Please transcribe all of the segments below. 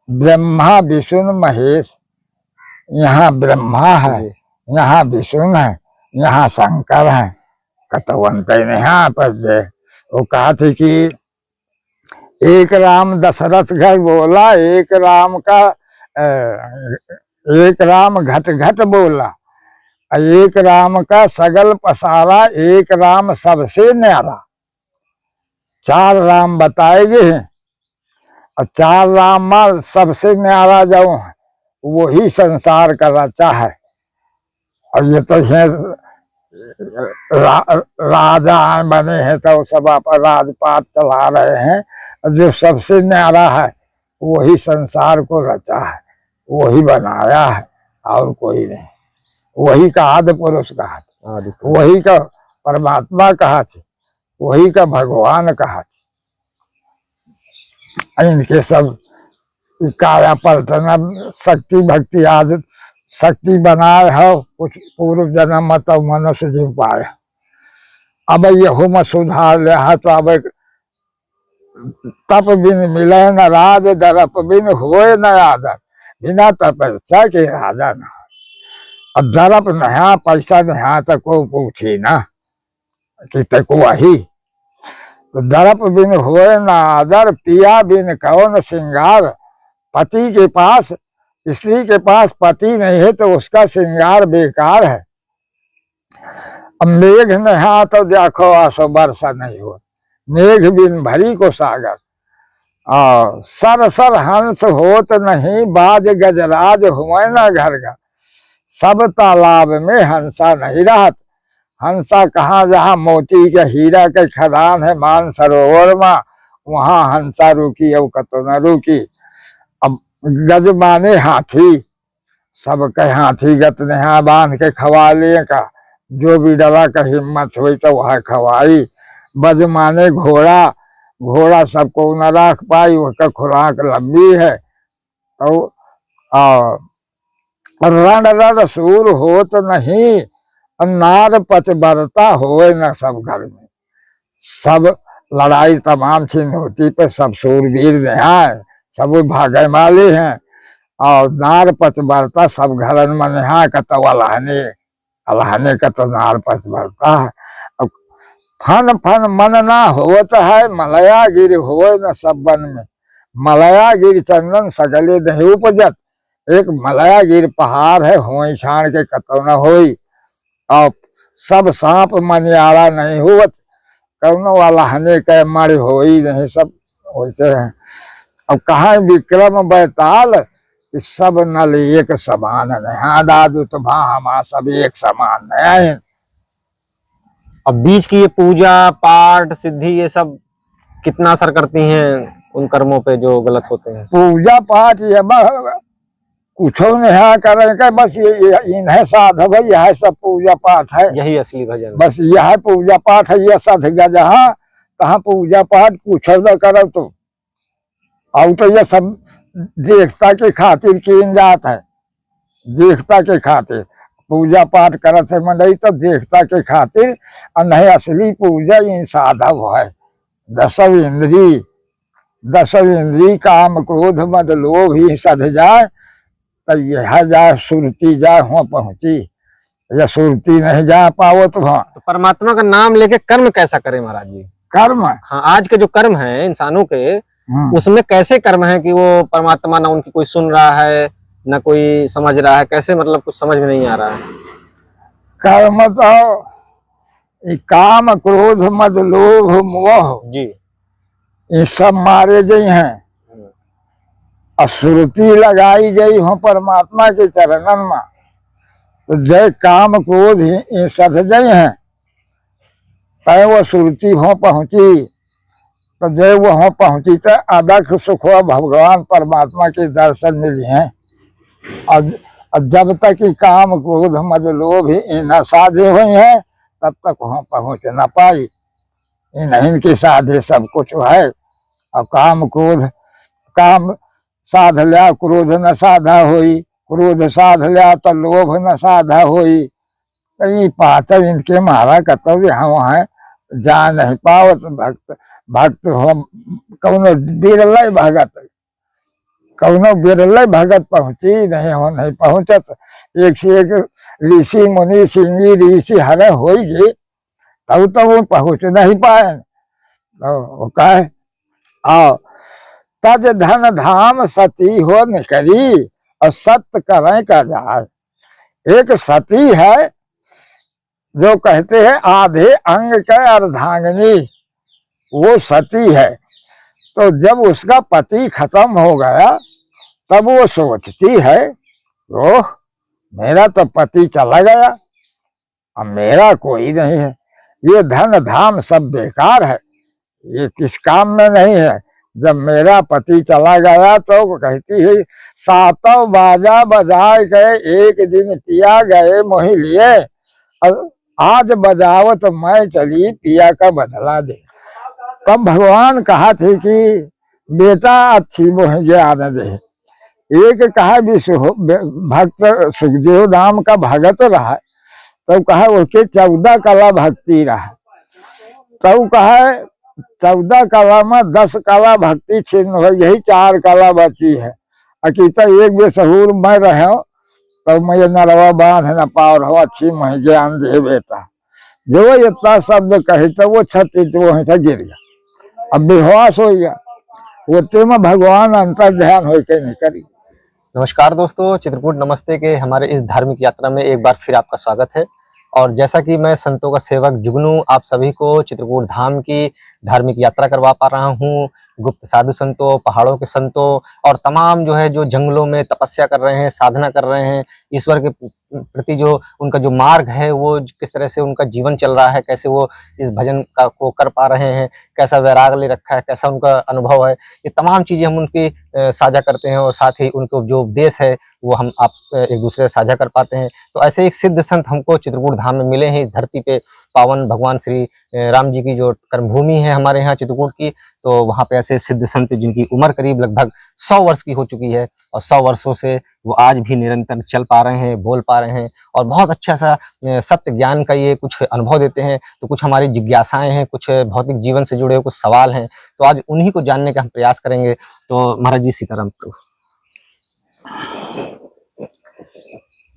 ब्रह्मा विष्णु महेश, यहाँ ब्रह्मा है, यहाँ विष्णु है, यहाँ शंकर है। कतवंत यहाँ पर वो कहा थी कि एक राम दशरथ घर बोला, एक राम घट घट बोला, एक राम का सगल पसारा, एक राम सबसे न्यारा। चार राम बताए गए हैं और चार राम सबसे न्यारा जो है वही संसार का रचा है। और ये तो राजा बने हैं तो सब राजपाट चला रहे हैं। जो सबसे न्यारा है वही संसार को रचा है, वही बनाया है और कोई नहीं। वही का आदि पुरुष कहा था, वही का परमात्मा कहा थी, वही का भगवान कहा थी। इनके सब काया पलटन शक्ति भक्ति आदि शक्ति बनाए हो, कुछ पूर्व जन्म तो मनुष्य जीव पाए। अब यहो में सुधार ले तो अब तप बिन मिले न राज, दरप बिन होए न आदर, बिना तपस्या के राजा न। अब दरप नया पैसा नया तो को पूछी ना कि तको वही तो दरप बिन होए न आदर, पिया बिन कौन श्रृंगार। पति के पास, स्त्री के पास पति नहीं है तो उसका श्रृंगार बेकार है। अब मेघ नहा तो देखो आसो वर्षा नहीं हो, मेघ बिन भरी को सागर। सर सर हंस होत नहीं, बाज गजराज हुए न घर घर। सब तालाब में हंसा नहीं रहत, हंसा कहाँ जहाँ मोती के हीरा के खदान है मान सरोवर में, वहां हंसा रुकी अब कतो न रुकी। अब गज माने हाथी, सब के हाथी गत नहा बांध के खवा लिए का, जो भी डरा का हिम्मत हुई तो वह खवाई। बज माने घोड़ा, घोड़ा सबको न रख पाई, उसका खुराक लंबी है। तो रण रण सूर होत नहीं, नार पच बरता होए न सब घर में। सब लड़ाई तमाम छिन होती पे सब सूरवीर हैं, सब भागे वाले हैं। और नार पच बरता सब घरन में नहा का तो अल्लाहने का तो नार पच बरता है। अब फन फन मन ना होत है, मलया गिर होए न सब वन में। मलया गिर चंदन सगले नहीं उपजत, एक मलया गिर पहाड़ है होई छाण के कतो न होई। और सब सांप मनियारा नहीं हुवत, कौनो वाला हने के मर होई नहीं, सब वैसे हैं। अब कहा विक्रम बैताल, सब नल एक समान है। हाँ दादू तो भा हमारा सब एक समान है। अब बीच की ये पूजा पाठ सिद्धि ये सब कितना असर करती हैं उन कर्मों पे जो गलत होते हैं? पूजा पाठ ये कुछ नहीं करेंगे, बस ये इन्हें साधव है, यह सब पूजा पाठ है, यही असली भजन। बस यह पूजा पाठ है। ये सध जहाँ तहाँ पूजा पाठ कुछ न करो तो। और तो ये सब देखता के खातिर की जात है, देखता के खातिर पूजा पाठ करत है मंडई तो देखता के खातिर। और नहीं असली पूजा इन साधव है। दसव इंद्री काम क्रोध मद लोभ ही सध जाए तो यह जाए सुरती जाए हो पहुंची, या सुरती नहीं जा पाओ तो हाँ। तो परमात्मा का नाम लेके कर्म कैसा करें महाराज जी? कर्म, हाँ, आज के जो कर्म है इंसानों के, उसमें कैसे कर्म है कि वो परमात्मा ना उनकी कोई सुन रहा है ना कोई समझ रहा है, कैसे मतलब कुछ समझ में नहीं आ रहा है। कर्म तो काम क्रोध मद लोभ मोह जी, ये सब मारे गई हैं। श्रुति लगाई गई हो परमात्मा के चरणन में, तो जय काम क्रोध ही सध गए हैं। तय वो श्रुति हो पहुंची तो जय वो हो पहुंची तो अदक सुख भगवान परमात्मा के दर्शन मिले हैं। और जब तक कि काम क्रोध मद लोभ ही न साधे हुए हैं तब तक वहां पहुंच न पाई। इनके साधे सब कुछ है। और काम क्रोध, काम साध लिया क्रोध न साधा होई, क्रोध साध लिया तो लोभ न साधा होई। कहीं पातर इनके मारा कतव्य हम है जा नहीं पावत। भक्त भक्त हो कौन बिरल भगत, कौनो बिरले भगत पहुंची नहीं, हो नहीं पहुंचत। एक से एक ऋषि मुनि सिंगी ऋषि हरे होगी, तब तो वो पहुंच नहीं पाए। तो कहे आओ तज धन धाम सती हो निकरी, और सत्य करें का जाए। एक सती है जो कहते हैं आधे अंग के अर्धांगिनी, वो सती है। तो जब उसका पति खत्म हो गया तब वो सोचती है, ओह मेरा तो पति चला गया, अब मेरा कोई नहीं है, ये धन धाम सब बेकार है, ये किस काम में नहीं है। जब मेरा पति चला गया तो कहती है सातों बाजा बजाए गए, एक दिन पिया गए मोहि लिए, और आज बजावत मैं चली पिया का बदला दे। तब भगवान कहा थे कि बेटा अच्छी मोहि ज्ञान दे। एक कहा भक्त सुखदेव नाम का भगत रहा, तब कहा उसके 14 कला भक्ति रहा। तब कहा 14 कला में 10 कला भक्ति छिन्न हो, यही 4 कला बची है। अकीता एक बेसहूर मैं रहे तो मैं नरवा बांध न पाव रहो, अच्छी मैं ज्ञान दे बेटा। जो इतना शब्द कहे तो वो छत्तीस वहीं से गिर गया, अब बेहोश हो गया। वो में भगवान अंतर ध्यान हो के नहीं करी। नमस्कार दोस्तों, चित्रकूट नमस्ते के हमारे इस धार्मिक यात्रा में एक बार फिर आपका स्वागत है। और जैसा कि मैं संतों का सेवक जुगनू आप सभी को चित्रकूट धाम की धार्मिक यात्रा करवा पा रहा हूँ। गुप्त साधु संतों, पहाड़ों के संतों और तमाम जो है जो जंगलों में तपस्या कर रहे हैं, साधना कर रहे हैं, ईश्वर के प्रति जो उनका जो मार्ग है वो किस तरह से उनका जीवन चल रहा है, कैसे वो इस भजन को कर पा रहे हैं, कैसा वैराग ले रखा है, कैसा उनका अनुभव है, ये तमाम चीजें हम उनकी साझा करते हैं। और साथ ही उनको जो उपदेश है वो हम आप एक दूसरे से साझा कर पाते हैं। तो ऐसे एक सिद्ध संत हमको चित्रकूट धाम में मिले हैं, इस धरती पे पावन भगवान श्री राम जी की जो कर्मभूमि है हमारे यहाँ चित्रकूट की। तो वहाँ पे ऐसे सिद्ध संत जिनकी उम्र करीब लगभग 100 वर्ष की हो चुकी है, और 100 वर्षों से वो आज भी निरंतर चल पा रहे हैं, बोल पा रहे हैं, और बहुत अच्छा सा सत्य ज्ञान का ये कुछ अनुभव देते हैं। तो कुछ हमारी जिज्ञासाएं हैं, कुछ भौतिक जीवन से जुड़े हुए कुछ सवाल हैं, तो आज उन्हीं को जानने का हम प्रयास करेंगे। तो महाराज जी सीताराम प्रभु।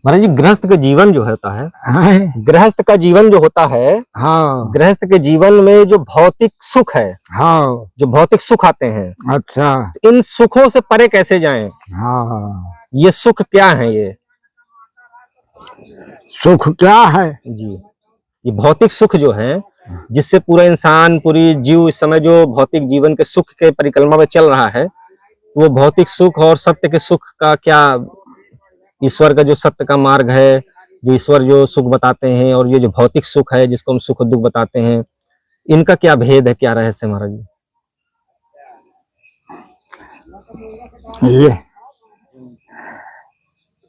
महाराज जी, गृहस्थ का जीवन जो होता है, गृहस्थ का जीवन जो होता है, हाँ, गृहस्थ के जीवन में जो भौतिक सुख है, हाँ, जो भौतिक सुख आते हैं, अच्छा, इन सुखों से परे कैसे जाएं? हाँ, ये सुख क्या है? ये सुख क्या है जी, ये भौतिक सुख जो है जिससे पूरा इंसान, पूरी जीव इस समय जो भौतिक जीवन के सुख के परिक्रमा में चल रहा है, वो भौतिक सुख और सत्य के सुख का क्या, ईश्वर का जो सत्य का मार्ग है, जो ईश्वर जो सुख बताते हैं, और ये जो भौतिक सुख है जिसको हम सुख दुख बताते हैं, इनका क्या भेद है, क्या रहस्य महाराज जी? ये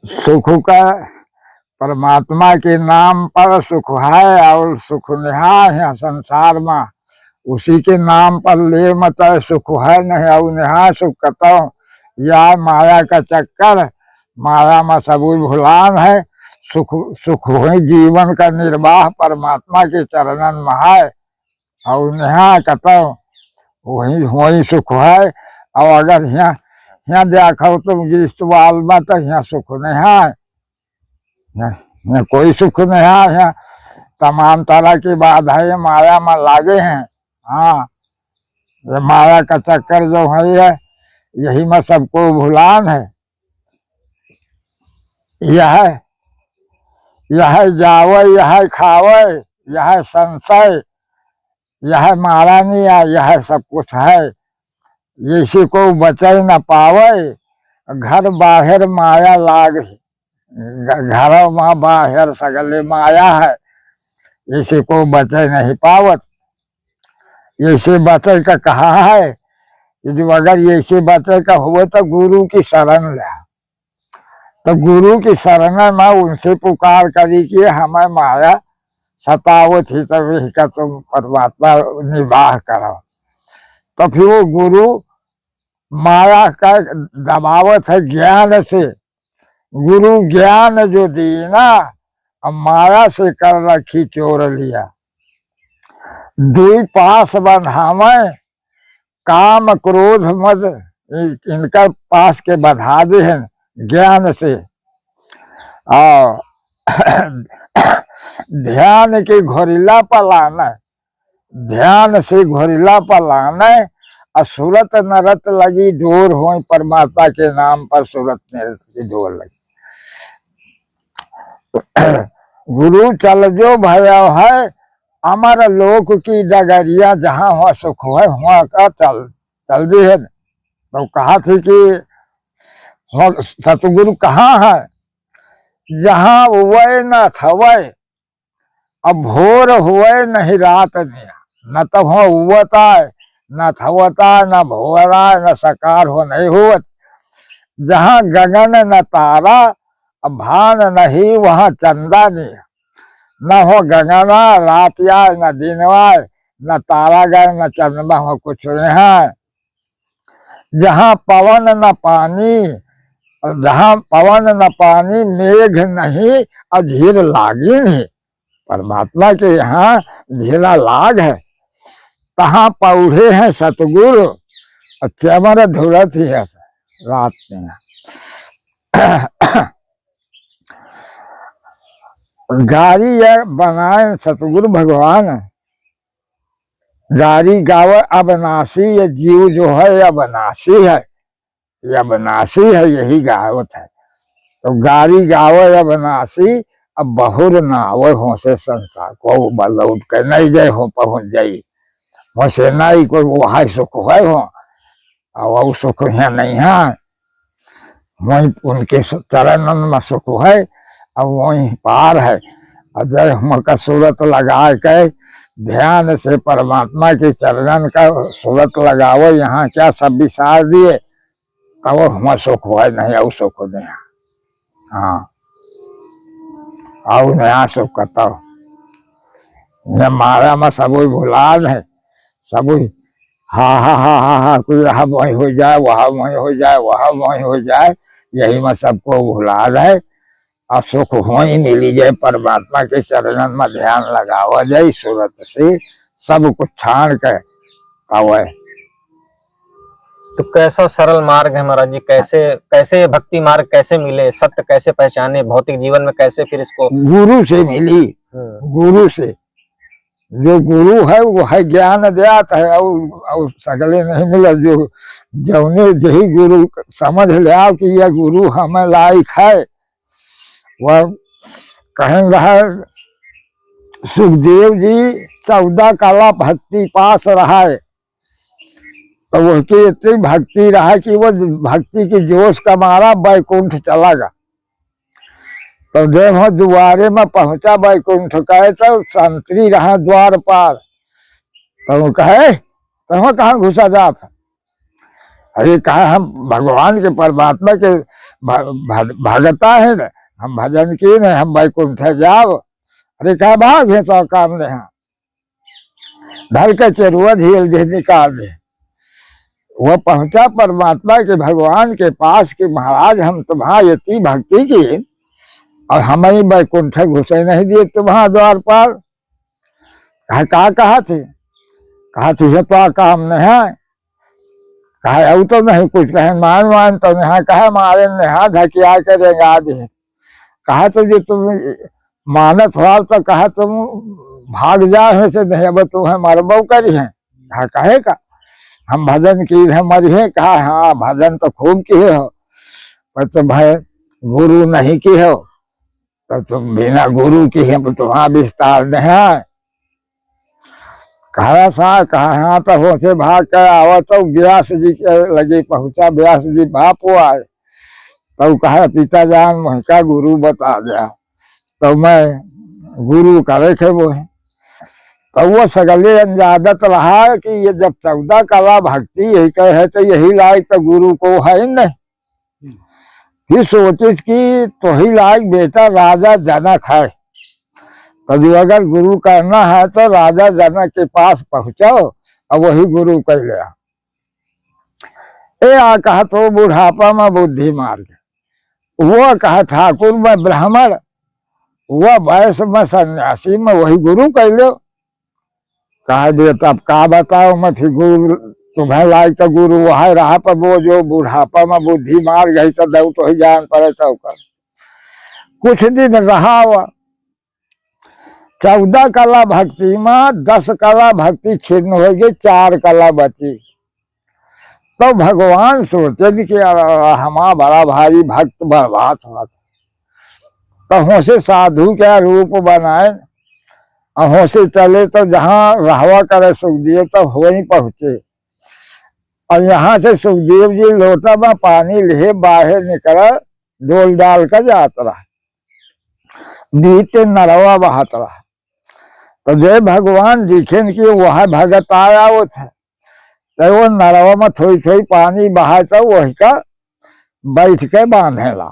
सुख का परमात्मा के नाम पर सुख है, और सुख निहा है संसार में, उसी के नाम पर ले मत सुख है नहीं, और निहा सुख कतो या माया का चक्कर, माया में सब भुलान है। सुख सुख हुई जीवन का निर्वाह परमात्मा के चरणन में है, और नेहा कतो वही वही सुख है। और अगर यहाँ यहाँ देखो तुम ग्रीष्मवाल में तो यहाँ सुख नहीं है, यहाँ कोई सुख नहीं है। यहाँ तमाम तरह की बाधाएं माया में लागे हैं। हाँ, ये माया का चक्कर जो है यही में सबको भुलान है। यह जावे, यह खावे, यह संशय, यह मारा नहीं है, यह सब कुछ है। इसी को बचे न पावे, घर बाहर माया लाग, घर में बाहर सगले माया है, इसी को बचे नहीं पावत। इसे बचे का कहा है कि जो अगर इसे बचे का हुए तो गुरु की शरण ले, तो गुरु की शरण में उनसे पुकार करी कि हमें माया सताओ थी, तभी का तुम परमात्मा निवाह करो। तो फिर वो गुरु माया का दबावत है ज्ञान से। गुरु ज्ञान जो दी ना, अब माया से कर रखी चोर लिया। दुई पास बंधावे, काम क्रोध मद इनका पास के बढ़ा दे हैं ज्ञान से और ध्यान के घोरिला पर लाना है, ध्यान से घोरिला पर लाना है। और सूरत नरत लगी डोर हो परमात्मा के नाम पर सूरत नरत की डोर लगी। गुरु चल जो भया है अमर लोक की डगरिया, जहाँ हुआ सुख है वहाँ का चल दी है। तो कहा थी कि सतगुरु कहाँ है, जहाँ उवय न थवय अब भोर हुए नहीं रात ने, न तो हो उवता न थवता न भोरा न सकार हो नहीं हुवत। जहाँ गगन न तारा अब भान नहीं वहाँ चंदा नहीं, न हो गगना रातिया न दिनवा न तारागण न चंद्रमा हो कुछ नहीं। जहाँ पवन न पानी, जहाँ पवन न पानी मेघ नहीं अधीर लागी नहीं। परमात्मा के यहाँ झीला लाग है, तहाँ पौधे हैं सतगुरु चमर ढूरत ही है रात में। गाड़ी बनाए सतगुरु भगवान, गाड़ी गावे अबनासी, ये जीव जो है अबनासी है, ये अबनासी है, यही गावत है। तो गाड़ी गावे अबनासी अब बहुर ना आवे हो से संसार को बलौट के नहीं जाए हो पहुंच जाई हो से नहीं कोई वहां सुख है हो और वो सुख यहाँ नहीं है, वहीं उनके चरण में सुख है अब वहीं पार है। अजय हम का सूरत लगा के ध्यान से परमात्मा के चरण का सूरत लगाओ, यहाँ क्या सब विसार दिए तब हम सुख है नहीं और सुख नहीं। हाँ और नया सुख करता ये मारा में सब भुलान है, सब हा हा हा हा हा कोई यहाँ वहीं हो जाए वहाँ वहीं हो जाए वहाँ वहीं हो जाए, यही में सबको भुला है। अब सुख वहीं मिली जाए, परमात्मा के चरणन में ध्यान लगावा जाए, सूरत से सब कुछ छान के आवे। तो कैसा सरल मार्ग है महाराज जी, कैसे भक्ति मार्ग कैसे मिले, सत्य कैसे पहचाने, भौतिक जीवन में कैसे फिर इसको? गुरु से मिली, गुरु से। जो गुरु है वो है ज्ञान देता है और सगले नहीं मिला। जो जौने यही गुरु समझ लिया कि यह गुरु हमें लायक है, वह कहेंगे सुखदेव जी 14 काला भक्ति पास रहा है, तो उसकी इतनी भक्ति रहा कि वो भक्ति की जोश का मारा बैकुंठ चला गया। तो जब वो द्वारे में पहुंचा बैकुंठ कहे तो संतरी रहा द्वार पार, तो वो कहे तो कहाँ घुसा जाता। अरे कहा हम भगवान के परमात्मा के भगता है न, हम भजन की नहीं, हम बैकुंठ जाओ। अरे कहा भाग है तो काम नहीं, धर के चरुआ झील दे निकाल दे। वह पहुंचा परमात्मा के भगवान के पास कि महाराज हम तुम्हारी इतनी भक्ति की और हमें बैकुंठ घुसे नहीं दिए तुम्हारा द्वार पर। कहा थी तो काम नहीं है, कहा तो नहीं कुछ कहे मान तो नहीं कहे मारे नेहा धकिया करेंगे आदि। कहा तो जो तुम मानत हो तो कहा तुम भाग जाए से नहीं, अब तुम्हें मरबो करी है। कहे का हम भजन की है मरिए। कहा हाँ भजन तो खूब किए हो, पर तुम भाई गुरु नहीं की हो, तो तुम बिना गुरु की है तुम्हारा विस्तार नहीं है। कहा हाँ तो हो से भाग कर आवा। तो व्यास जी के लगे पहुंचा, व्यास जी बाप आए तो कहा पिता जान मुझका गुरु बता दिया, तो मैं गुरु करे थे वो है। तो वो सगले अंजादत रहा कि ये जब 14 कला भक्ति यही कहे तो यही लायक तो गुरु को है नहीं। फिर सोचिस कि तो ही लायक बेटा राजा जनक है, तो अगर गुरु करना है तो राजा जनक के पास पहुंचो और वही गुरु कर लिया। ए कहा तो बुढ़ापा में बुद्धि मार गया, वो कहा ठाकुर में ब्राह्मण, वह वयस में सन्यासी में वही गुरु कर लो। कहा बेटा अब का बताओ, मैं फिर गुरु तुम्हें लायक तो गुरु वहां रहा, पर वो जो बुढ़ापा में बुद्धि मार गई तो दऊ तो ही जान पड़े चौकर। कुछ दिन रहा वह 14 कला भक्ति में 10 कला भक्ति छिन्न हो गई, 4 कला बची। तो भगवान सोचे कि हमारा बड़ा भारी भक्त बर्बाद हुआ, तो हो से साधु क्या रूप बनाए, हो से चले तो जहाँ रहवा करे सुखदेव तो हो ही पहुंचे। और यहाँ से सुखदेव जी लोटा में पानी ले बाहर निकला, डोल डाल कर जात रहा, बीते नरवा बहात रहा। तो जय भगवान दिखेन कि वह भगत आया वो थे, तो वो नरवा में थोड़ी थोड़ी पानी बहा तो वही का बैठ के बांधे ला।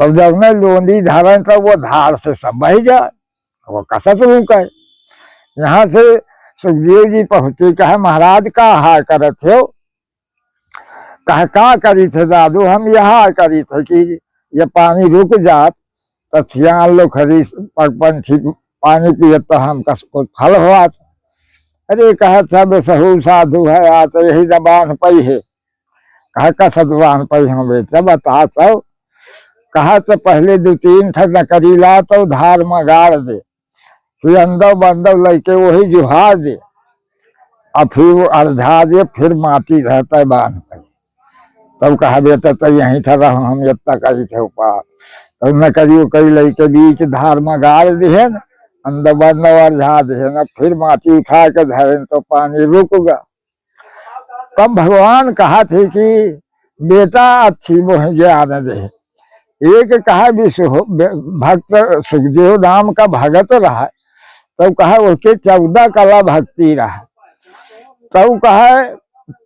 तब तो जब ने लोंडी धरन तो वो धार से सब बह जाए, वो कसत रुके। यहाँ से सुखदेव जी पहुंचे, कहा महाराज का हार करत हो, कहा का करी थे दादू, हम यहाँ करी थे कि ये पानी रुक जात तो सियान लोग खरी पंछी पानी पिए तो हम कुछ फल हुआ। अरे कहा सब सहू साधु है, आज यही जबान पई है। कहा कसत बान पई हम बेटा बता सब। कहा तो पहले 2-3 ठन नकरी ला तो धार में गाड़ दे, फिर अंदर बंदर लेके वही जुहा दे, और फिर वो अर्धा दे, फिर माटी रहता है बांध पर। तब कहा बेटा तो यहीं ठहरा हम इतना करी थे ऊपर। तब न करियो कई लेके बीच धार में गाड़ दिए न, अंदर बंदर अर्धा दिए न, फिर माटी उठा के धरे तो पानी रुक गया। तब भगवान कहा थे कि बेटा अच्छी मोह ज्ञान दे। एक कहा विश्व भक्त सुखदेव नाम का भगत रहा, तब कहा उसके 14 कला भक्ति रहा। तब कहा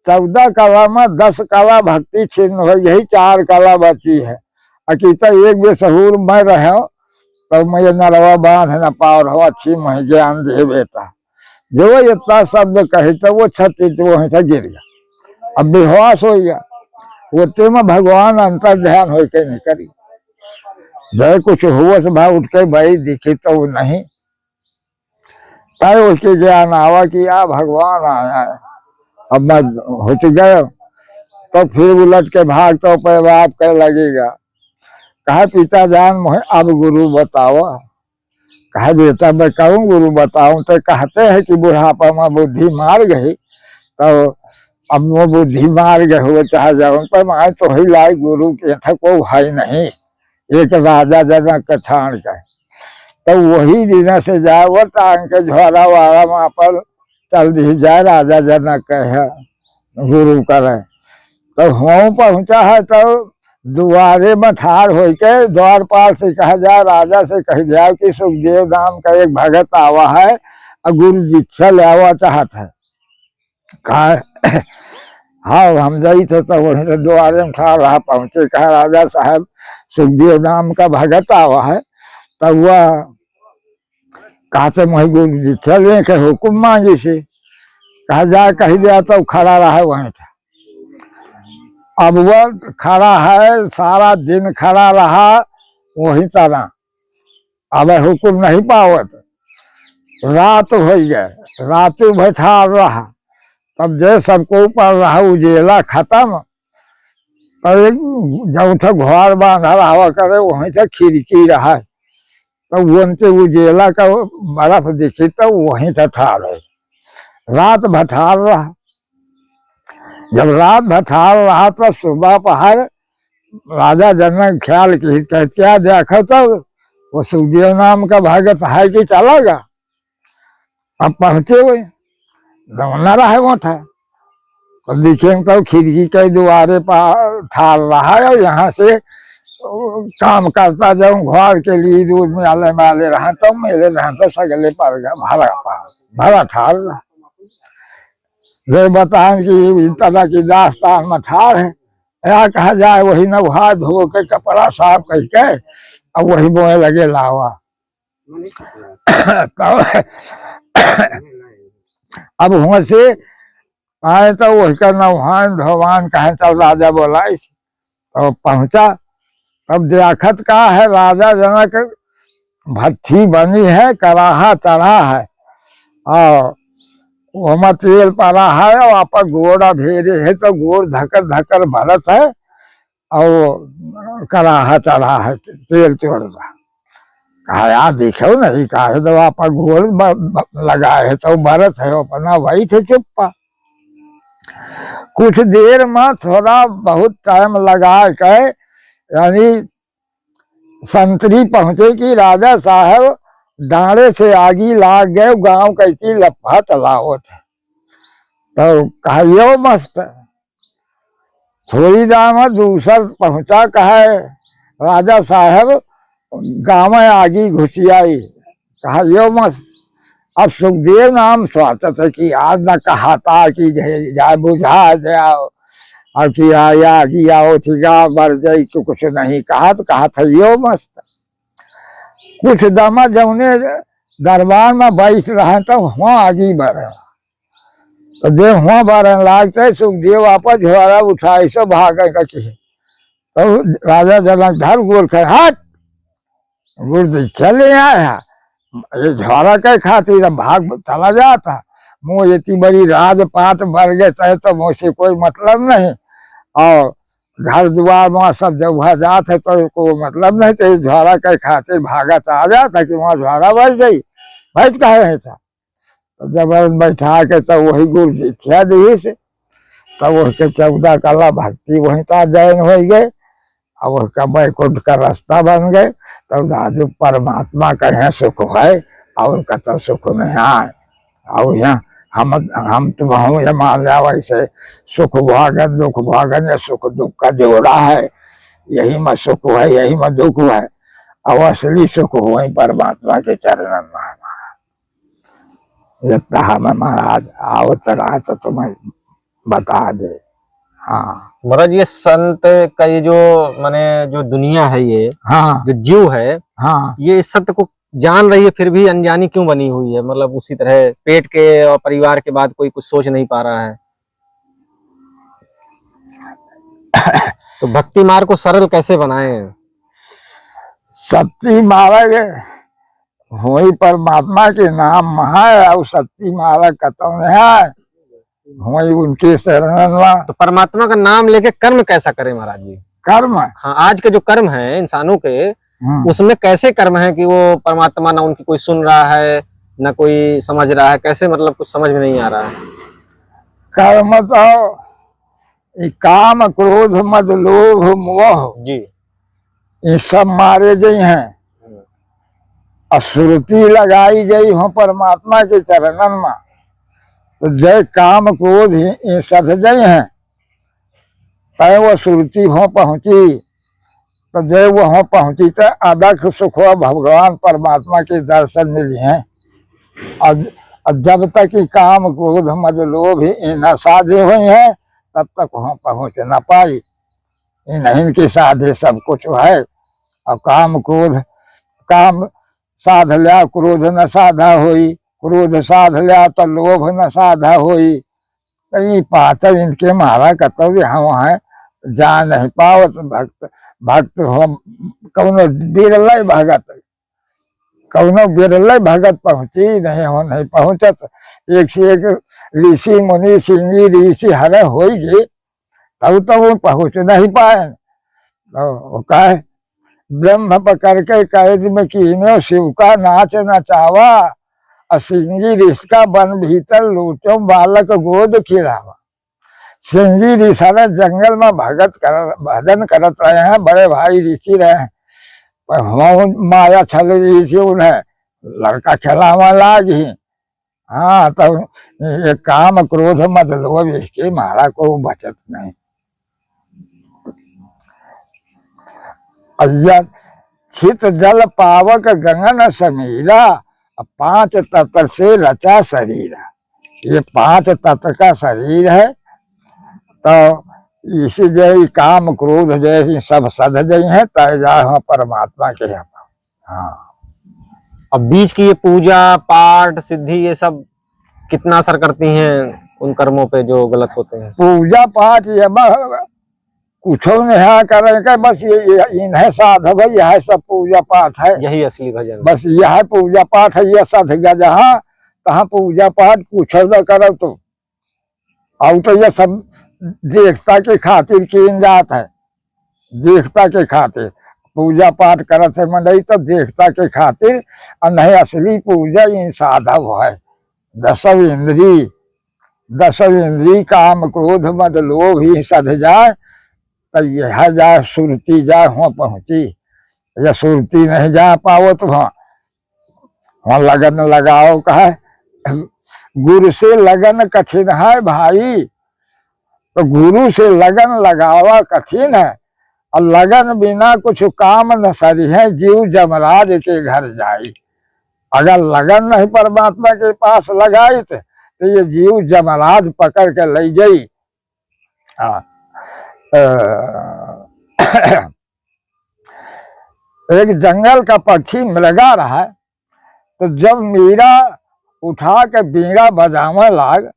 14 कला में 10 कला भक्ति छिन्न हो, यही 4 कला बची है। अकीता एक बेसहूर मैं रहे तब मैं नरवा बांध न पाओ रहो, अच्छी मैं ज्ञान दे बेटा। जो इतना शब्द कहे तो वो छत्तीस वहीं से गिर गया, अब बेहोश हो गया। वो में भगवान अंतर ध्यान हो के नहीं करी, जय कुछ हुआ से भाई उठ के भाई दिखे तो वो नहीं, तय उसके ज्ञान आवा कि आ भगवान आया है। अब मैं उठ गया तो फिर उलट के भाग तो पे बात कर लगेगा। कहा पिता जान मोहे अब गुरु बताओ। कहा बेटा मैं कहूँ गुरु बताऊं, तो कहते हैं कि बुढ़ापा में बुद्धि मार गई, तो अब वो बुद्धि मार गए हुए चाहे जाऊं, पर मैं तो ही लाई गुरु के था को भाई नहीं, एक राजा जनक का छाण का। तो वही दिन से जाए वो टांग के झोरा वाला वहां पर चल दी जाए, राजा जनक कहे गुरु करे। तो वहाँ पहुंचा है तो दुआरे में ठाड़ हो के द्वारपाल से कहा जाए, राजा से कह जाए कि सुखदेव नाम का एक भगत आवा है और गुरु दीक्षा ले आवा चाहता है। कहा हाँ हम जाई थे, तो वहीं द्वारे में ठाड़ रहा। पहुंचे, कहा राजा साहब सुखदेव नाम का भगत आवा है। तब वह कहा से मैं गुरु दीक्षा ले के हुक्म मांगी से। कहा जा कह दिया, तो खड़ा रहा वहीं था। अब वह खड़ा है, सारा दिन खड़ा रहा वही तरह, अब हुक्म नहीं पावत। रात हो गए, रातों बैठा रहा। तब जे सबको ऊपर रहा उजेला खत्म, पर जब तक घर बांधा रहा करे वहीं तक खिड़की रहा, तो उनसे उजेला का बर्फ दिखी तो वहीं तक ठाड़ है। रात भठार रहा। जब रात भठार रहा तो सुबह पहाड़ राजा जनक ख्याल की क्या देखा, तो वो सुखदेव नाम का भगत है कि चला गया। अब पहुंचे हुए न रहा है वो था, तो देखेंगे तो खिड़की के द्वारे पर ठाड़ रहा है। यहाँ से काम करता जाऊं घर के लिए दूध में आले रहा, तो मेरे रहा तो सगले पर गया भरा ठाड़ रहा। वे बताएं कि इस तरह की दास्तान में ठाड़ है, या कहा जाए वही नहा धो के कपड़ा साफ करके अब वही बोए लगे लावा। तो अब वहां से आए तो वही का नौहान धोवान कहे, तब राजा बोला तो पहुंचा। तब देखत का है राजा जनक भट्ठी बनी है, कराहा चढ़ा है, और वहाँ तेल पड़ा है और आप गोड़ा भेरे है तो गोड़ धकर धकर भरत है और कराहा चढ़ा है तेल चोड़ रहा। कहा यार देखो नहीं कहा तो आप गोड़ लगाए है तो भरत है अपना वही थे चुप्पा। कुछ देर में थोड़ा बहुत टाइम लगा के यानी संतरी पहुंचे कि राजा साहब डांडे से आगी लाग गए गांव कैसी लफा चलाओ थे। तो कहियो मस्त थोड़ी दाम दूसर पहुंचा कहे राजा साहब गांव में आगी घुसियाई। कहियो मस्त अब सुखदेव नाम स्वागत है कि आज न कहा था कि जाए बुझा जाओ और कि आया गिया थिगा मर जाई तो कुछ नहीं कहा तो कहा था यो मस्त। कुछ दमा जौने दरबार में बैठ रहा तो वहाँ आगे बढ़ तो देव वहाँ बढ़ने लागते सुखदेव आपस झोरा उठाई सो भाग तो राजा जनकधर गोल कर हट गुरु चले आया ये झोरा के खातिर भाग चला जाता मुँह इतनी बड़ी राजपाट बढ़ गए चाहे तो मुझसे कोई मतलब नहीं और घर द्वार वहाँ सब जब जात है तो कोई मतलब नहीं चाहिए झोरा के खातिर भागा आ जाता कि वहाँ झोरा बैठ गई बैठ कहे रहे था तो जब बैठा के तो वही गुरु शिक्षा दी से तब उसके 14 कला भक्ति वहीं था जैन हो गए और उसका बैकुंठ का रास्ता बन गए तब राजू परमात्मा का यहाँ सुख है और उनका तो सुख नहीं आए और यहाँ हम तो ये मान लिया वैसे सुख भागन दुख भागन या सुख दुख का जोड़ा है यही में सुख है यही में दुख है और असली सुख वही परमात्मा के चरणन में जितना हमें महाराज आओ तरा तो तुम्हें बता दे। हाँ महाराज ये संत का ये जो माने जो दुनिया है ये हाँ जो जीव है हाँ ये इस सत्य को जान रही है फिर भी अनजानी क्यों बनी हुई है। मतलब उसी तरह पेट के और परिवार के बाद कोई कुछ सोच नहीं पा रहा है। तो भक्ति मार्ग को सरल कैसे बनाए। सत्य मार्ग वही परमात्मा के नाम है और सत्य मार्ग खत्म है वही उनके शरण। तो परमात्मा का नाम लेके कर्म कैसा करें महाराज जी। कर्म हाँ आज के जो कर्म है इंसानों के उसमें कैसे कर्म है कि वो परमात्मा ना उनकी कोई सुन रहा है ना कोई समझ रहा है कैसे मतलब कुछ समझ में नहीं आ रहा है। कर्म तो काम क्रोध मद लोभ मोह जी ये सब मारे गई हैं और श्रुति लगाई गई हो परमात्मा के चरणन में तो जय काम क्रोध ये सध गई हैं तय वो श्रुति हो पहुंची तो जय वहाँ पहुंची तो अदक सुख भगवान परमात्मा के दर्शन मिले हैं और जब तक कि काम क्रोध मद लोभ न साधे हुए हैं तब तक वहाँ पहुँच न पाई। इन्हीं के साधे सब कुछ है और काम क्रोध काम साध लिया क्रोध न साधा हुई क्रोध साध लिया तो लोभ न साधा हुई तो ये पात्र इनके मारा कर्तव्य हम है जा नहीं पावत भक्त भक्त हो कौनो बिरल भगत कौनो बिरल भगत पहुंची नहीं हो नहीं पहुंचत एक से एक ऋषि मुनि सिंगी ऋषि हर होगी तब तो वो पहुंच नहीं पाए। तो कहे ब्रह्म पकड़ के कैद में कीनो शिव का नाच नचावा और सिंगी ऋषि का बन भीतर लूटो बालक गोद खिलावा। सिंगी ऋषि जंगल में भजन करत रहे हैं बड़े भाई ऋषि रहे हैं पर हम माया छल ऋषि उन्हें लड़का खिलावा लागी। हाँ तो ये काम क्रोध मद लोभ इसके मारा को बचत नहीं। छित जल पावक गगन समीरा 5 तत्व से रचा शरीर ये 5 तत्व का शरीर है तो इसी जय काम क्रोध जैसी सब सध गई है तय जा परमात्मा के यहाँ। हाँ अब बीच की ये पूजा पाठ सिद्धि ये सब कितना असर करती हैं उन कर्मों पे जो गलत होते हैं। पूजा पाठ ये कुछ नहीं करेंगे बस ये इन्हें साधव यह सब पूजा पाठ है यही असली भजन बस यह पूजा पाठ है ये सध गया जहाँ तहाँ पूजा पाठ कुछ न करब तो और तो ये सब देखता के खातिर किन जात है, देखता के खातिर पूजा पाठ करत है मनई तो देखता के खातिर, और नहीं असली पूजा इन साधव है। दसव इंद्री काम क्रोध मद लोभ ही सध जाए तो यह जाए सुरती जाए वहाँ पहुंची, या सुरती नहीं जा पाओ तो वहाँ लगन लगाओ। कहा गुरु से लगन कठिन है भाई, तो गुरु से लगन लगावा कठिन है, और लगन बिना कुछ काम न सरी है, जीव जमराज के घर जाई। अगर लगन नहीं परमात्मा के पास लगाई तो ये जीव जमराज पकड़ के ले जाई। एक जंगल का पक्षी मृगा रहा, तो जब मीरा उठा के बीड़ा बजावे लाग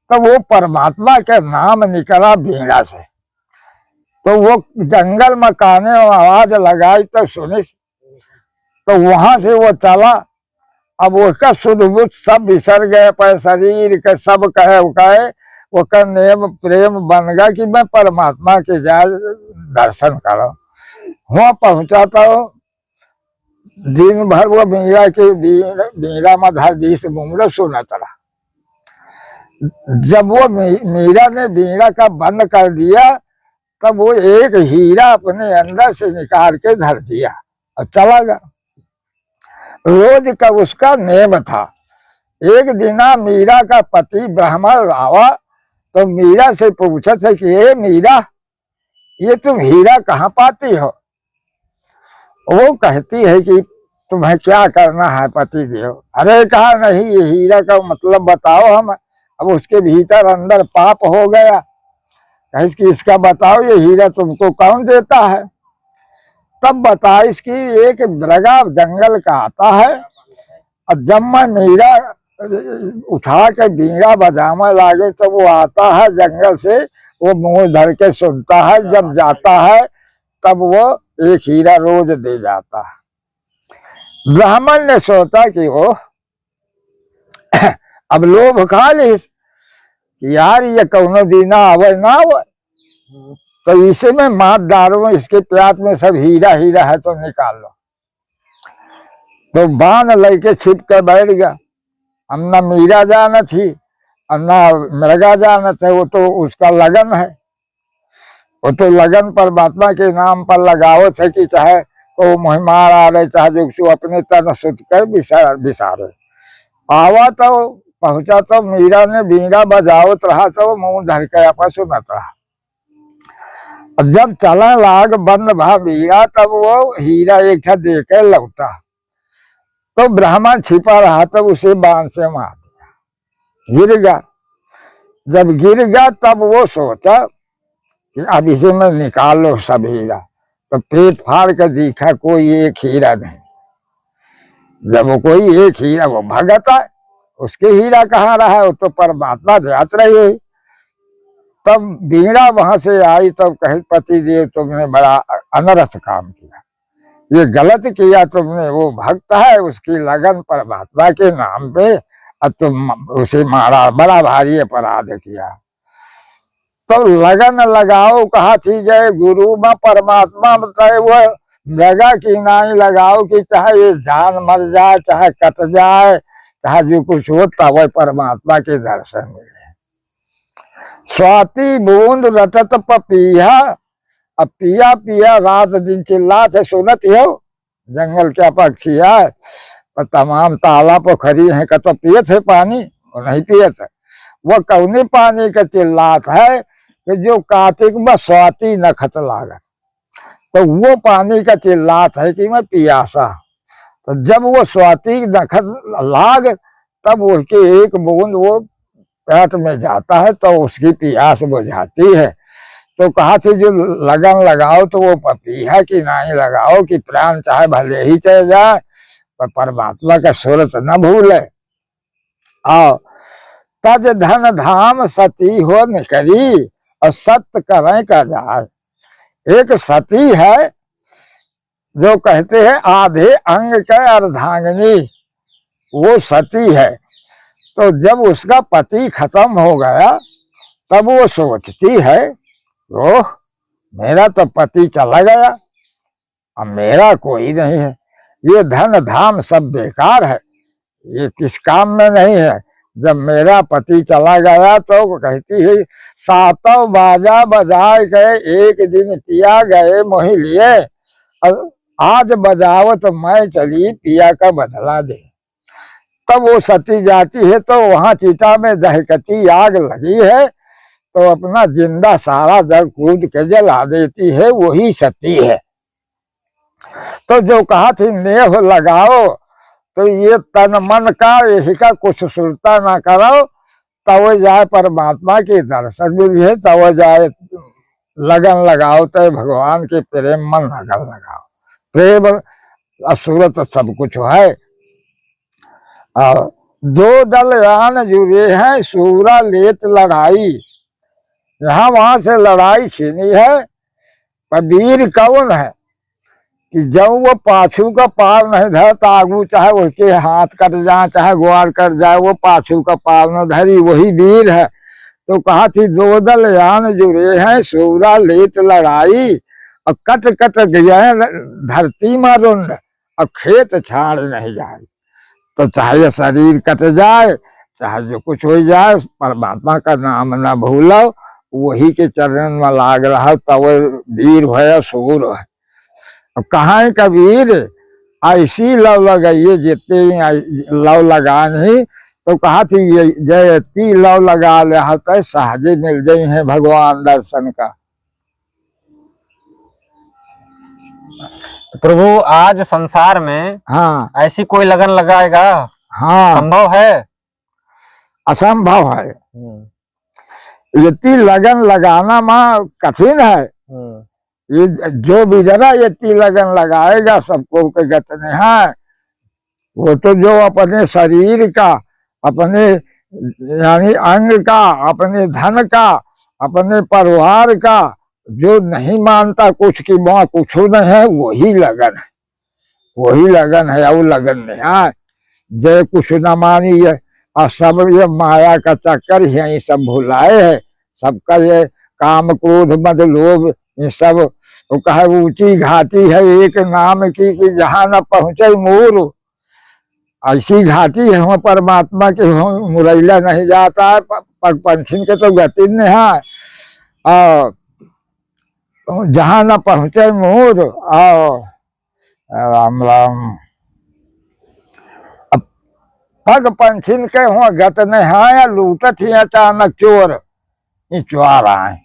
तो वो परमात्मा के नाम निकला बीड़ा से, तो वो जंगल में काने आवाज लगाई तो सुनी, तो वहां से वो चला। अब उसका शुद्ध बुद्ध सब बिसर गए, पर शरीर के सब कहे वो का नेम प्रेम बन गया कि मैं परमात्मा के जाए दर्शन करो। वहां पहुंचा तो दिन भर वो मीरा के मीरा में धरदी से मुमरा सुना चला। जब वो मीरा ने मीरा का बंद कर दिया तब वो एक हीरा अपने अंदर से निकाल के धर दिया और चला गया। रोज का उसका नेम था। एक दिना मीरा का पति ब्राह्मण आवा तो मीरा से पूछा था कि ये मीरा, ये तुम हीरा कहाँ पाती हो? वो कहती है कि तुम्हें क्या करना है पति देव? अरे कहा नहीं, ये हीरा का मतलब बताओ हम। अब उसके भीतर अंदर पाप हो गया, कहे कि इसका बताओ, ये हीरा तुमको कौन देता है? तब बता इसकी एक मृगा जंगल का आता है, और जब मैं मीरा उठा के बीड़ा बजाने लागे तो वो आता है जंगल से, वो मुंह धर के सुनता है, जब जाता है तब वो एक हीरा रोज दे जाता है। ब्राह्मण ने सोचा कि वो अब लोभ खा ली कि यार ये कौनो दीना आवे ना आवे, तो इसे में मार डालो, इसके प्याट में सब हीरा हीरा है तो निकाल लो। तो बाण लेके छिप कर बैठ गया। अब न मीरा जाना थी और न मृगा जाना था, वो तो उसका लगन है, वो तो लगन परमात्मा के नाम पर लगाओ थे कि चाहे को मुहिमार आ रहे, चाहे जो अपने तन सुट कर बिसारे। आवा तो पहुंचा तो मीरा ने बीड़ा बजावत रहा, तो मुंह धर के आपस सुनत रहा। जब चला लाग बंद भा बीड़ा तब वो हीरा एक था देकर लौटा, तो ब्राह्मण छिपा रहा तब उसे बाण से मार दिया, गिर गया। जब गिर गया तब वो सोचा कि अब इसे मैं निकाल लो सब हीरा, तो पेट फाड़ कर देखा कोई एक हीरा नहीं। जब वो कोई एक हीरा, वो भगत है, उसके हीरा कहाँ रहा है? वो तो परमात्मा जांच रही है। तब बीड़ा वहां से आई, तब कहे पति देव तुमने बड़ा अनर्थ काम किया, ये गलत किया तुमने। वो भक्त है, उसकी लगन परमात्मा के नाम पे, और तुम उसे मारा, बड़ा भारी अपराध किया। तो लगन लगाओ कहा थी जय गुरु में परमात्मा बताए, वो जगह की नाई लगाओ कि चाहे ये जान मर जाए, चाहे कट जाए, चाहे जो कुछ हो, तब परमात्मा के दर्शन मिले। स्वाति बूंद रटत पपीहा, अब पिया पिया रात दिन चिल्ला थे सुनत हो। जंगल क्या पक्षी है, पर तमाम ताला पोखरी है का तो पिए थे पानी, वो नहीं पिए थे। वो कौनी पानी का चिल्लात है कि जो कार्तिक में स्वाति नखत लागत, तो वो पानी का चिल्लात है कि मैं पियासा। तो जब वो स्वाति नखत लाग तब उसकी एक बूंद वो पेट में जाता है, तो उसकी प्यास बुझाती है। तो कहा थी जो लगन लगाओ तो वो पपीहा की नहीं लगाओ कि प्राण चाहे भले ही चले जाए, पर परमात्मा का सूरत न भूले। आओ तज धन धाम सती हो निकरी, और सत्य करें का जाए। एक सती है जो कहते हैं आधे अंग के अर्धांगिनी, वो सती है। तो जब उसका पति खत्म हो गया तब वो सोचती है, ओह मेरा तो पति चला गया, अब मेरा कोई नहीं है, ये धन धाम सब बेकार है, ये किस काम में नहीं है। जब मेरा पति चला गया तो वो कहती है, सातों बाजा बजाए गए एक दिन पिया गए मोहि लिए, आज बजाओ तो मैं चली पिया का बदला दे। तब वो सती जाती है तो वहां चिता में दहकती आग लगी है, तो अपना जिंदा सारा दर कूद के जला देती है, वही सती है। तो जो कहा थी नेह लगाओ, तो ये तन मन का यही का कुछ सुनता ना करो, तब जाए परमात्मा के दर्शन मिले, तब जाए लगन लगाओ, तो भगवान के प्रेम मन लगन लगाओ। प्रेम असुरत सब कुछ है। दो दल यान जुड़े हैं सूरा लेत लड़ाई, यहाँ वहां से लड़ाई छीनी है, पर वीर कौन है कि जब वो पाछू का पार नहीं धरता, आगू चाहे उसके हाथ कट जाए चाहे ग्वार कट जाए, वो पाछू का पार न धरी, वही वीर है। तो कहा थी दो दल यान जुड़े हैं सूरा लेत लड़ाई, और कट कट गए धरती मारुंड, अब खेत छाड़ नहीं जाए। तो चाहे शरीर कट जाए चाहे जो कुछ हो जाए, परमात्मा का नाम न भूलो, वही के चरण में लाग रहा, तब वीर भय सूर है। अब कहाँ का वीर ऐसी लव लगाइए, जितने लव लगा नहीं, तो कहा थी ये जयती लव लगा ले तो सहजे मिल गई है भगवान दर्शन का। तो प्रभु आज संसार में हाँ ऐसी कोई लगन लगाएगा? हाँ संभव है? असंभव है। इतनी लगन लगाना माँ कठिन है। ये जो भी जरा इतनी लगन लगाएगा सबको के गत नहीं है। वो तो जो अपने शरीर का, अपने यानी अंग का, अपने धन का, अपने परिवार का जो नहीं मानता कुछ की माँ कुछ नहीं है, वही लगन है, वही लगन है, और लगन नहीं है। जय कुछ न मानी है, और सब ये माया का चक्कर यही सब भुलाए है। सबका ये काम क्रोध मद लोभ ये सब, वो कहे ऊंची घाटी है एक नाम की कि जहाँ न पहुंचे मोर, ऐसी घाटी है वहाँ परमात्मा के मुरैला नहीं जाता है। पग पंछी के तो गति नहीं है। जहाँ न पहुंचे मोर, आओ राम राम, पग पंछी के हुआ गत नहीं है, लूटत ही अचानक चोर, ये चुआरा है।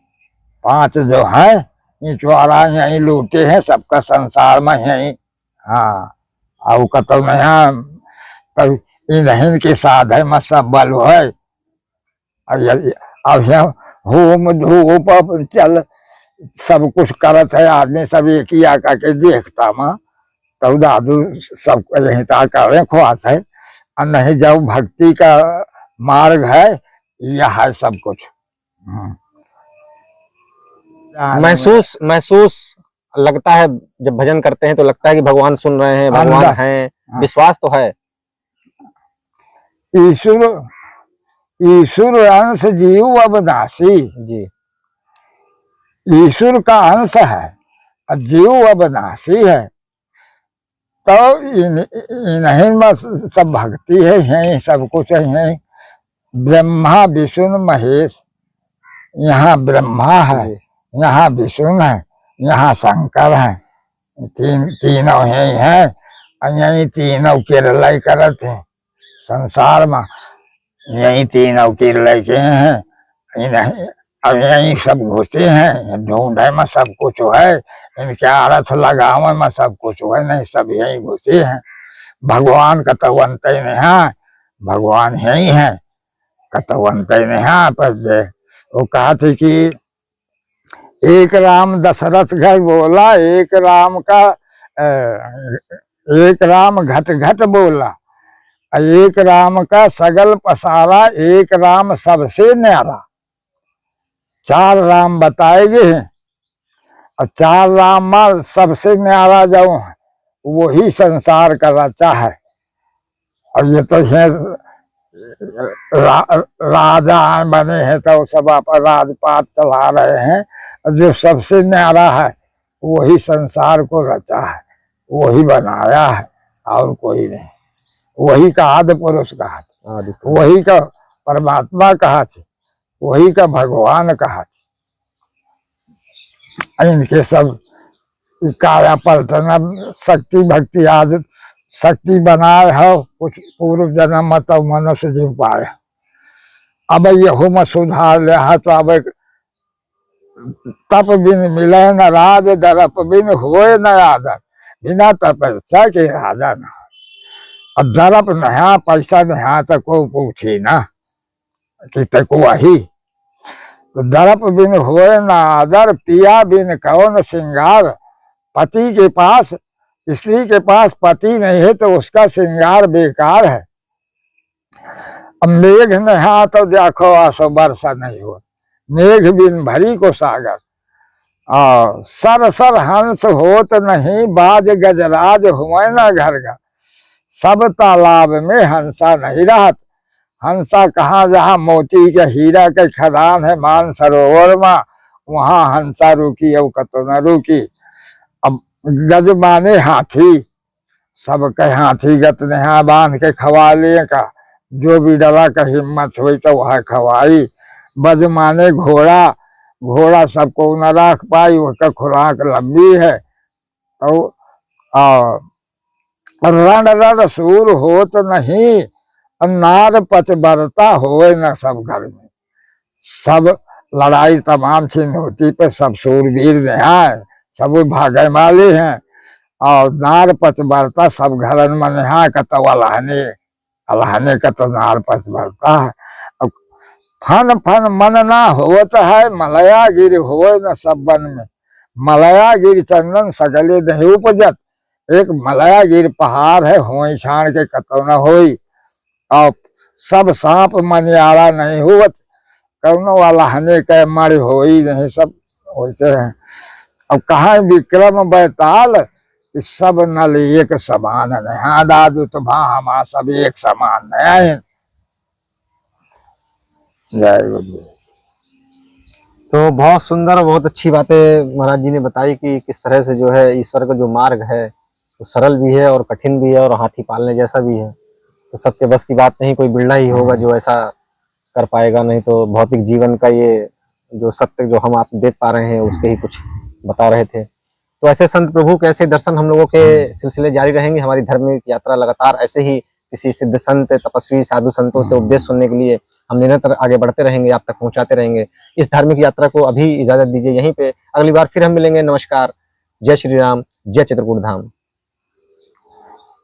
पांच जो है ये चुआरा यही लूटे हैं सबका संसार में यही। हाँ अब कतौ नहीं, तब इन्हीं के साधे में सब बल है। अब होम धूप चल सब कुछ करत है आदमी, सब एक ही आका के देखता माँ, तब दादू सब यही करे ख्वास है। और नहीं जब भक्ति का मार्ग है, यह है सब कुछ। महसूस लगता है जब भजन करते हैं तो लगता है कि भगवान सुन रहे हैं, भगवान हैं, विश्वास तो है। ईश्वर अंश जीव अविनाशी जी, ईश्वर का अंश है और जीव अविनाशी है। तो इन्हीं में सब भक्ति है, यही सब कुछ है। ब्रह्मा विष्णु महेश, यहाँ ब्रह्मा है, यहाँ विष्णु है, यहाँ शंकर है, तीनों यही है। यही तीनों किरलय करत है संसार में, यही तीनों किरलय के हैं। अब यही सब घुसे हैं, ढूंढे में सब कुछ है, इनके अर्थ लगावे में सब कुछ है, नहीं सब यही घुसे हैं। भगवान का तो अंत ही नहीं है, भगवान यही है, का तो अंत ही नहीं है। पर वो कहा थी कि एक राम दशरथ घर बोला, एक राम घट घट बोला, एक राम का सगल पसारा, एक राम सबसे न्यारा। चार राम बताए गए हैं, और चार राम में सबसे न्यारा जो है वही संसार का रचा है। और ये तो है राजा बने हैं तो सब अपन राजपाट चला रहे हैं। जो सबसे न्यारा है वही संसार को रचा है, वही बनाया है और कोई नहीं। वही का आदि पुरुष कहा था, वही का परमात्मा कहा थे, वही का भगवान कहा थे। इनके सब काया पलटना शक्ति भक्ति आदि शक्ति बनाए हो, कुछ पूर्व जन्म मत मनुष्य जीव पाए। अब यहू में सुधार ले तो अब तप बिन मिले न राज, दरप बिन होए न आदर, बिना तपस्या के राजा न। अब दरप नया पैसा नया तो को पूछी ना कि तको वही तो दरप बिन होए न आदर, पिया बिन कौन श्रृंगार। पति के पास स्त्री के पास पति नहीं है तो उसका श्रृंगार बेकार है। अब मेघ नहा तो देखो आसो वर्षा नहीं हो, मेघ बिन भरी को सागर। सर सर हंस होत नहीं, बाज गजराज हुए न घर घर। सब तालाब में हंसा नहीं रहत, हंसा कहाँ जहाँ मोती के हीरा के खदान है मान सरोवर में, वहां हंसा रुकी अब कतो न रुकी। अब गज माने हाथी, सबके हाथी गत नेहा बांध के खवा लिए का, जो भी डला का हिम्मत हुई तो वह खवाई। बज माने घोड़ा, घोड़ा सबको न रख पाई, उसका खुराक लंबी है। तो रण रण सूर होत नहीं, नार पच बरता होए न सब घर में। सब लड़ाई तमाम छिन्नौती पे सब सूरवीर नेहा, सब भागे वाले हैं। और नार पच बरता सब घरन में नेहा का तो अलहने अलहने का तो नार पच बरता है। अब फन फन मन ना होत है, मलया गिर होए न सब वन में। मलया गिर चंदन सगले नहीं उपजत, एक मलया गिर पहाड़ है होई छाण के कतो न होई। और सब सांप मनियारा नहीं हुआ, कौनो वाला हने के मर होई नहीं, सब वैसे हैं। अब कहा विक्रम बैताल कि सब नल एक समान है। हाँ दादू तो भा हमारा सब एक समान है। जय गुरु। तो बहुत सुंदर, बहुत अच्छी बातें महाराज जी ने बताई कि किस तरह से जो है ईश्वर का जो मार्ग है वो सरल भी है और कठिन भी है और हाथी पालने जैसा भी है। तो सबके बस की बात नहीं, कोई बिरला ही होगा जो ऐसा कर पाएगा, नहीं तो भौतिक जीवन का ये जो सत्य जो हम आप देख पा रहे हैं उसके ही कुछ बता रहे थे। तो ऐसे संत प्रभु के ऐसे दर्शन हम लोगों के सिलसिले जारी रहेंगे। हमारी धार्मिक यात्रा लगातार ऐसे ही किसी सिद्ध संत, तपस्वी, साधु संतों से उपदेश सुनने के लिए हम निरंतर आगे बढ़ते रहेंगे, आप तक पहुंचाते रहेंगे। इस धार्मिक यात्रा को अभी इजाजत दीजिए यहीं पे, अगली बार फिर हम मिलेंगे। नमस्कार, जय श्री राम, जय चित्रकूट धाम।